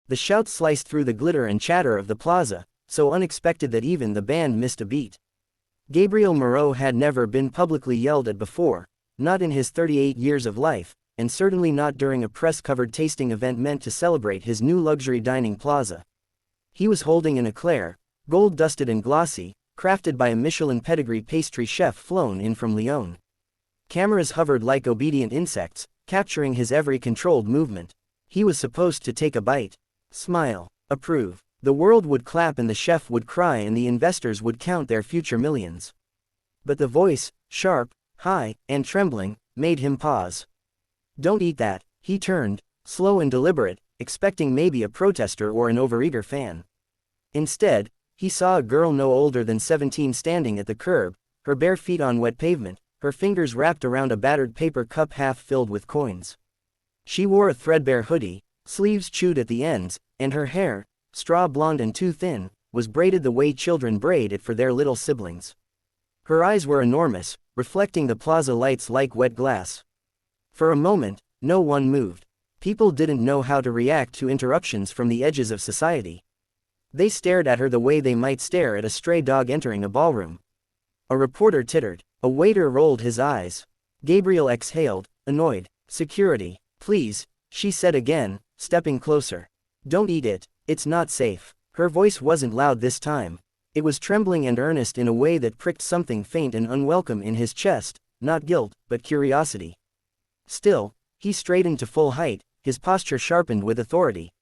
The shouts sliced through the glitter and chatter of the plaza, so unexpected that even the band missed a beat. Gabriel Moreau had never been publicly yelled at before, not in his 38 years of life, and certainly not during a press-covered tasting event meant to celebrate his new luxury dining plaza. He was holding an eclair, gold-dusted and glossy, crafted by a Michelin pedigree pastry chef flown in from Lyon. Cameras hovered like obedient insects, capturing his every controlled movement. He was supposed to take a bite, smile, approve. The world would clap and the chef would cry and the investors would count their future millions. But the voice, sharp, high, and trembling, made him pause. "Don't eat that," he turned, slow and deliberate, expecting maybe a protester or an overeager fan. Instead, he saw a girl no older than 17 standing at the curb, her bare feet on wet pavement, her fingers wrapped around a battered paper cup half filled with coins. She wore a threadbare hoodie, sleeves chewed at the ends, and her hair, straw blonde and too thin, was braided the way children braid it for their little siblings. Her eyes were enormous, reflecting the plaza lights like wet glass. For a moment, no one moved. People didn't know how to react to interruptions from the edges of society. They stared at her the way they might stare at a stray dog entering a ballroom. A reporter tittered. A waiter rolled his eyes. Gabriel exhaled, annoyed. "Security, please," she said again, stepping closer. "Don't eat it, it's not safe." Her voice wasn't loud this time. It was trembling and earnest in a way that pricked something faint and unwelcome in his chest, not guilt, but curiosity. Still, he straightened to full height, his posture sharpened with authority.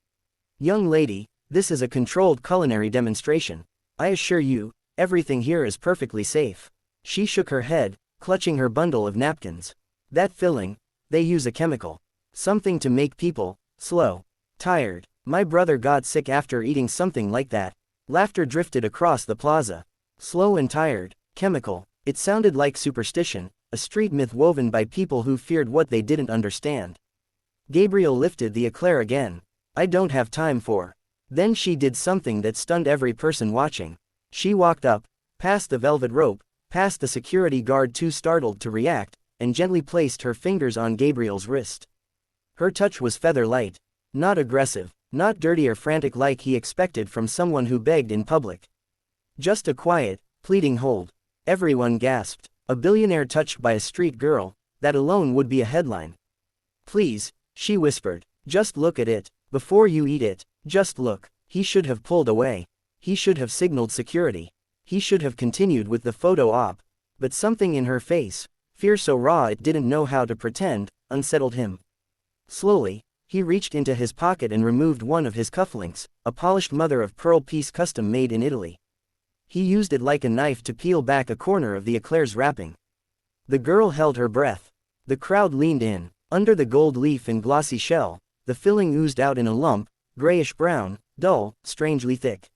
"Young lady, this is a controlled culinary demonstration. I assure you, everything here is perfectly safe." She shook her head, clutching her bundle of napkins. "That filling, they use a chemical. Something to make people slow, tired. My brother got sick after eating something like that." Laughter drifted across the plaza. Slow and tired, chemical. It sounded like superstition, a street myth woven by people who feared what they didn't understand. Gabriel lifted the eclair again. "I don't have time for." Then she did something that stunned every person watching. She walked up, past the velvet rope, past the security guard too startled to react, and gently placed her fingers on Gabriel's wrist. Her touch was feather-light. Not aggressive, not dirty or frantic like he expected from someone who begged in public. Just a quiet, pleading hold. Everyone gasped. A billionaire touched by a street girl, that alone would be a headline. "Please," she whispered, "just look at it. Before you eat it, just look." He should have pulled away. He should have signaled security. He should have continued with the photo op. But something in her face, fear so raw it didn't know how to pretend, unsettled him. Slowly, he reached into his pocket and removed one of his cufflinks, a polished mother-of-pearl piece custom made in Italy. He used it like a knife to peel back a corner of the eclair's wrapping. The girl held her breath. The crowd leaned in. Under the gold leaf and glossy shell, the filling oozed out in a lump, grayish-brown, dull, strangely thick.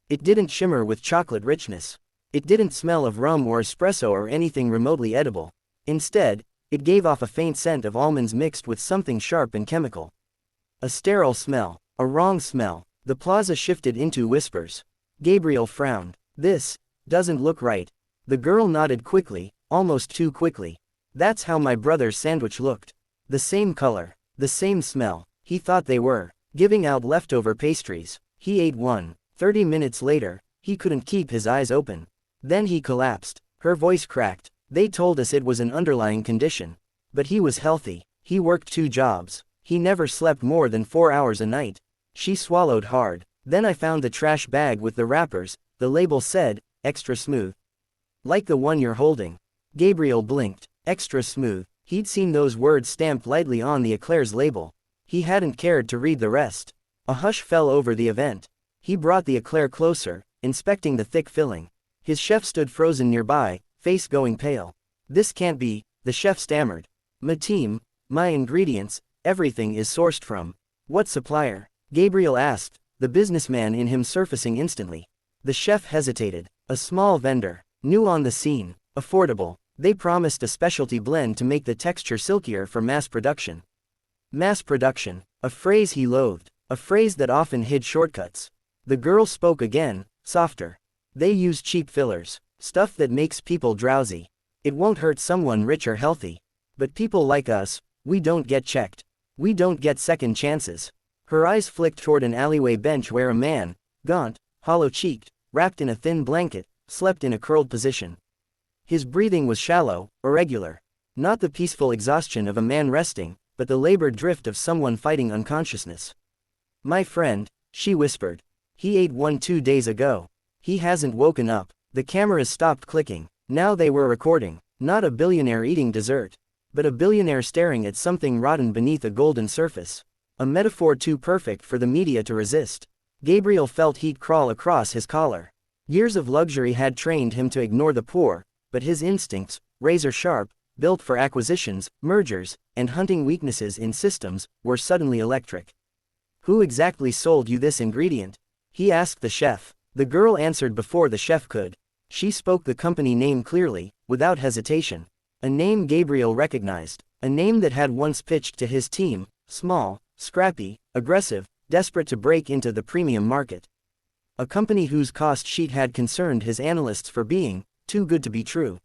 It didn't shimmer with chocolate richness. It didn't smell of rum or espresso or anything remotely edible. Instead, it gave off a faint scent of almonds mixed with something sharp and chemical. A sterile smell, a wrong smell. The plaza shifted into whispers. Gabriel frowned. "This doesn't look right." The girl nodded quickly, almost too quickly. "That's how my brother's sandwich looked. The same color, the same smell." He thought they were giving out leftover pastries. He ate one. 30 minutes later, he couldn't keep his eyes open. Then he collapsed. Her voice cracked. "They told us it was an underlying condition. But he was healthy. He worked 2 jobs. He never slept more than 4 hours a night." She swallowed hard. "Then I found the trash bag with the wrappers. The label said, extra smooth. Like the one you're holding." Gabriel blinked. Extra smooth. He'd seen those words stamped lightly on the eclair's label. He hadn't cared to read the rest. A hush fell over the event. He brought the eclair closer, inspecting the thick filling. His chef stood frozen nearby, face going pale. "This can't be," the chef stammered. "My team, my ingredients, everything is sourced from." "What supplier?" Gabriel asked, the businessman in him surfacing instantly. The chef hesitated. "A small vendor, new on the scene, affordable. They promised a specialty blend to make the texture silkier for mass production." Mass production, a phrase he loathed, a phrase that often hid shortcuts. The girl spoke again, softer. "They use cheap fillers, stuff that makes people drowsy. It won't hurt someone rich or healthy. But people like us, we don't get checked. We don't get second chances." Her eyes flicked toward an alleyway bench where a man, gaunt, hollow-cheeked, wrapped in a thin blanket, slept in a curled position. His breathing was shallow, irregular. Not the peaceful exhaustion of a man resting, but the labored drift of someone fighting unconsciousness. "My friend," she whispered. "He ate one 2 days ago. He hasn't woken up." The cameras stopped clicking. Now they were recording, not a billionaire eating dessert, but a billionaire staring at something rotten beneath a golden surface. A metaphor too perfect for the media to resist. Gabriel felt heat crawl across his collar. Years of luxury had trained him to ignore the poor, but his instincts, razor-sharp, built for acquisitions, mergers, and hunting weaknesses in systems, were suddenly electric. "Who exactly sold you this ingredient?" he asked the chef. The girl answered before the chef could. She spoke the company name clearly, without hesitation. A name Gabriel recognized, a name that had once pitched to his team, small, scrappy, aggressive, desperate to break into the premium market. A company whose cost sheet had concerned his analysts for being too good to be true.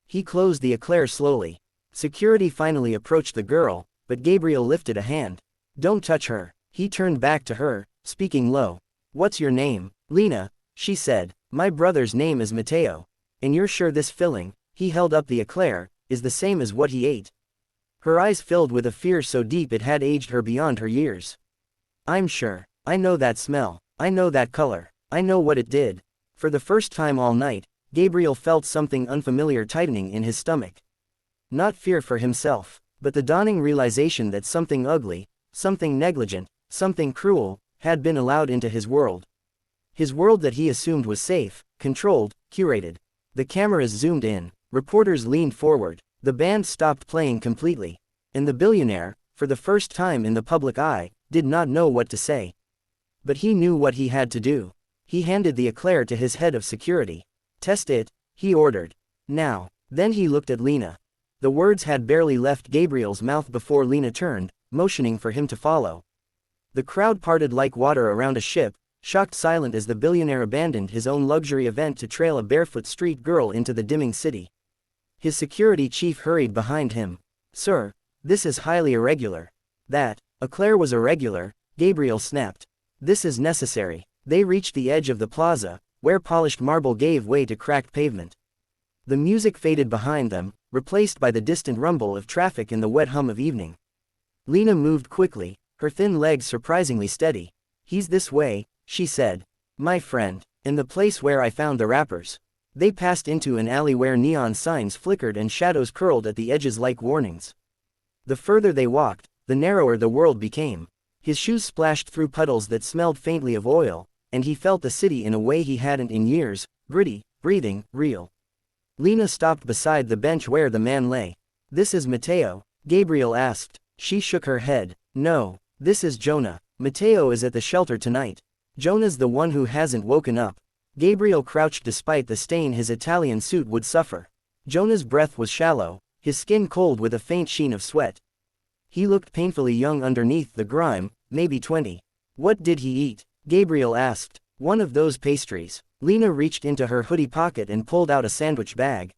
He closed the eclair slowly. Security finally approached the girl, but Gabriel lifted a hand. "Don't touch her." He turned back to her, speaking low. "What's your name?" "Lena," she said. "My brother's name is Matteo. And you're sure this filling," he held up the eclair, "is the same as what he ate?" Her eyes filled with a fear so deep it had aged her beyond her years. "I'm sure. I know that smell. I know that color. I know what it did." For the first time all night, Gabriel felt something unfamiliar tightening in his stomach. Not fear for himself, but the dawning realization that something ugly, something negligent, something cruel, had been allowed into his world. His world that he assumed was safe, controlled, curated. The cameras zoomed in, reporters leaned forward, the band stopped playing completely. And the billionaire, for the first time in the public eye, did not know what to say. But he knew what he had to do. He handed the eclair to his head of security. "Test it," he ordered. "Now." Then he looked at Lena. The words had barely left Gabriel's mouth before Lena turned, motioning for him to follow. The crowd parted like water around a ship, shocked silent as the billionaire abandoned his own luxury event to trail a barefoot street girl into the dimming city. His security chief hurried behind him. "Sir, this is highly irregular." "That eclair was irregular," Gabriel snapped. "This is necessary." They reached the edge of the plaza, where polished marble gave way to cracked pavement. The music faded behind them, replaced by the distant rumble of traffic and the wet hum of evening. Lena moved quickly, her thin legs surprisingly steady. "He's this way," she said. "My friend. In the place where I found the wrappers." They passed into an alley where neon signs flickered and shadows curled at the edges like warnings. The further they walked, the narrower the world became. His shoes splashed through puddles that smelled faintly of oil, and he felt the city in a way he hadn't in years, gritty, breathing, real. Lena stopped beside the bench where the man lay. "This is Matteo?" Gabriel asked. She shook her head. "No, this is Jonah. Matteo is at the shelter tonight. Jonah's the one who hasn't woken up." Gabriel crouched despite the stain his Italian suit would suffer. Jonah's breath was shallow, his skin cold with a faint sheen of sweat. He looked painfully young underneath the grime, maybe 20. "What did he eat?" Gabriel asked. "One of those pastries." Lena reached into her hoodie pocket and pulled out a sandwich bag.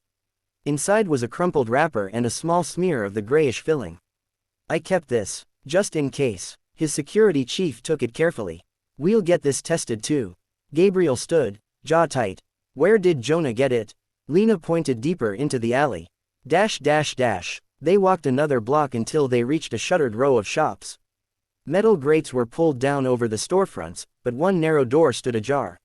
Inside was a crumpled wrapper and a small smear of the grayish filling. "I kept this, just in case." His security chief took it carefully. "We'll get this tested too." Gabriel stood, jaw tight. "Where did Jonah get it?" Lena pointed deeper into the alley. They walked another block until they reached a shuttered row of shops. Metal grates were pulled down over the storefronts, but one narrow door stood ajar.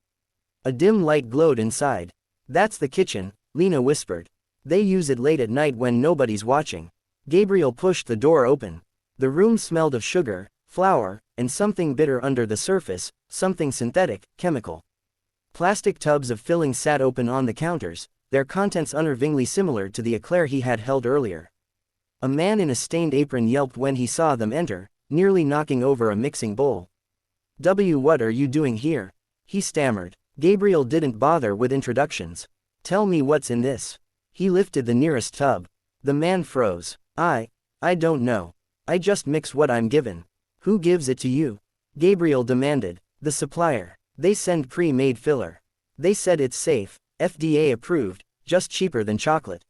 A dim light glowed inside. "That's the kitchen," Lena whispered. "They use it late at night when nobody's watching." Gabriel pushed the door open. The room smelled of sugar, flour, and something bitter under the surface, something synthetic, chemical. Plastic tubs of filling sat open on the counters, their contents unnervingly similar to the eclair he had held earlier. A man in a stained apron yelped when he saw them enter, nearly knocking over a mixing bowl. What are you doing here?" he stammered. Gabriel didn't bother with introductions. "Tell me what's in this." He lifted the nearest tub. The man froze. I don't know. I just mix what I'm given." "Who gives it to you?" Gabriel demanded. "The supplier. They send pre-made filler. They said it's safe, FDA approved, just cheaper than chocolate."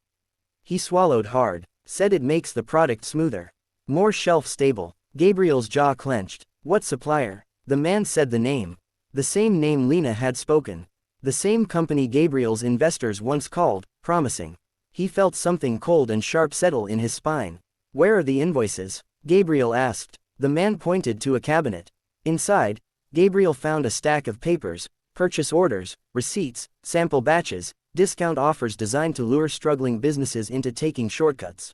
He swallowed hard. "Said it makes the product smoother. More shelf stable." Gabriel's jaw clenched. What supplier? The man said the name. The same name Lena had spoken. The same company Gabriel's investors once called, promising. He felt something cold and sharp settle in his spine. Where are the invoices? Gabriel asked. The man pointed to a cabinet. Inside, Gabriel found a stack of papers, purchase orders, receipts, sample batches, discount offers designed to lure struggling businesses into taking shortcuts.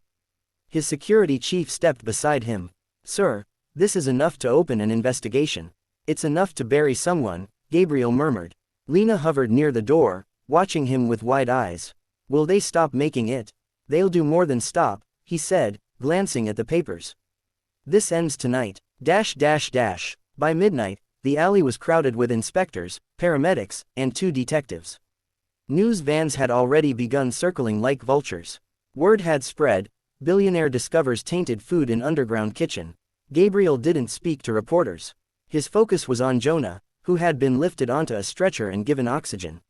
His security chief stepped beside him. Sir, this is enough to open an investigation. It's enough to bury someone, Gabriel murmured. Lena hovered near the door, watching him with wide eyes. Will they stop making it? They'll do more than stop, he said, glancing at the papers. This ends tonight. By midnight, the alley was crowded with inspectors, paramedics, and 2 detectives. News vans had already begun circling like vultures. Word had spread, billionaire discovers tainted food in underground kitchen. Gabriel didn't speak to reporters. His focus was on Jonah, who had been lifted onto a stretcher and given oxygen.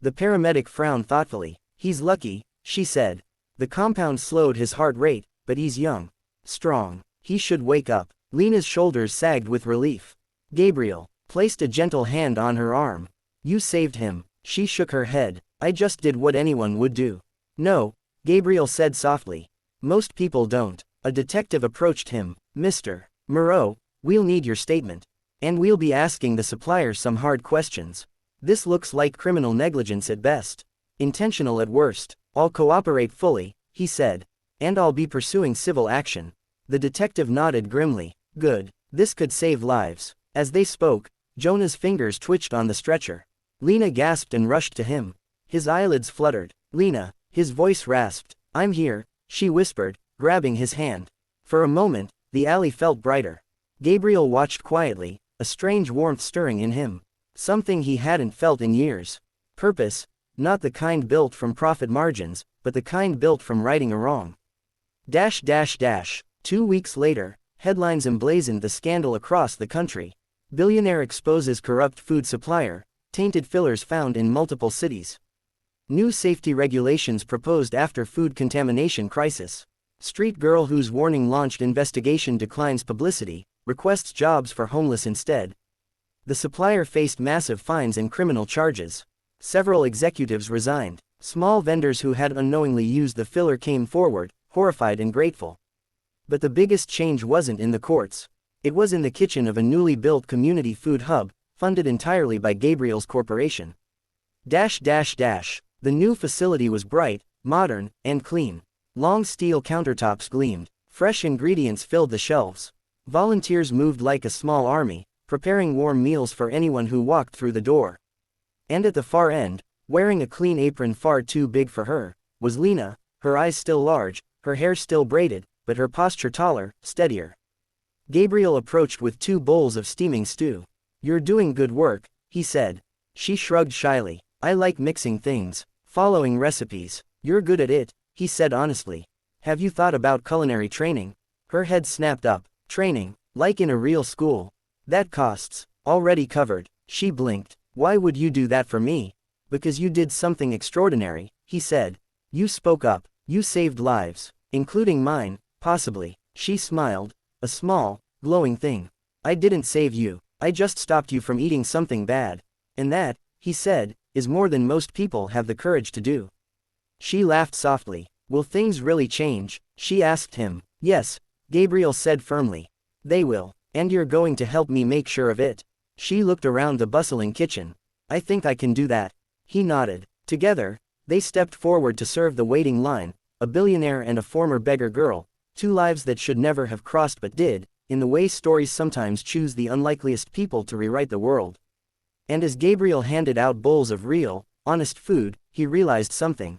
The paramedic frowned thoughtfully. He's lucky, she said. The compound slowed his heart rate, but he's young. Strong. He should wake up. Lena's shoulders sagged with relief. Gabriel placed a gentle hand on her arm. You saved him. She shook her head. I just did what anyone would do. No, Gabriel said softly. Most people don't. A detective approached him. Mr. Moreau, we'll need your statement. And we'll be asking the suppliers some hard questions. This looks like criminal negligence at best. Intentional at worst. I'll cooperate fully, he said. And I'll be pursuing civil action. The detective nodded grimly. Good. This could save lives. As they spoke, Jonah's fingers twitched on the stretcher. Lena gasped and rushed to him. His eyelids fluttered. Lena, his voice rasped. I'm here, she whispered, grabbing his hand. For a moment, the alley felt brighter. Gabriel watched quietly, a strange warmth stirring in him. Something he hadn't felt in years. Purpose, not the kind built from profit margins, but the kind built from righting a wrong. 2 weeks later, headlines emblazoned the scandal across the country. Billionaire exposes corrupt food supplier, tainted fillers found in multiple cities. New safety regulations proposed after food contamination crisis. Street girl whose warning launched investigation declines publicity, requests jobs for homeless instead. The supplier faced massive fines and criminal charges. Several executives resigned. Small vendors who had unknowingly used the filler came forward, horrified and grateful. But the biggest change wasn't in the courts. It was in the kitchen of a newly built community food hub, funded entirely by Gabriel's corporation. The new facility was bright, modern, and clean. Long steel countertops gleamed. Fresh ingredients filled the shelves. Volunteers moved like a small army, preparing warm meals for anyone who walked through the door. And at the far end, wearing a clean apron far too big for her, was Lena, her eyes still large, her hair still braided, but her posture taller, steadier. Gabriel approached with 2 bowls of steaming stew. You're doing good work, he said. She shrugged shyly. I like mixing things, following recipes. You're good at it, he said honestly. Have you thought about culinary training? Her head snapped up. Training, like in a real school. That costs. Already covered. She blinked. Why would you do that for me? Because you did something extraordinary, he said. You spoke up. You saved lives, including mine, possibly. She smiled. A small, glowing thing. I didn't save you. I just stopped you from eating something bad. And that, he said, is more than most people have the courage to do. She laughed softly. Will things really change? She asked him. Yes, Gabriel said firmly. They will. And you're going to help me make sure of it. She looked around the bustling kitchen. I think I can do that. He nodded. Together, they stepped forward to serve the waiting line, a billionaire and a former beggar girl, 2 lives that should never have crossed but did, in the way stories sometimes choose the unlikeliest people to rewrite the world. And as Gabriel handed out bowls of real, honest food, he realized something.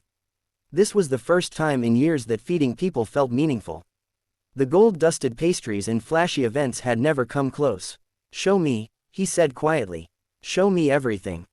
This was the first time in years that feeding people felt meaningful. The gold-dusted pastries and flashy events had never come close. Show me, he said quietly. Show me everything.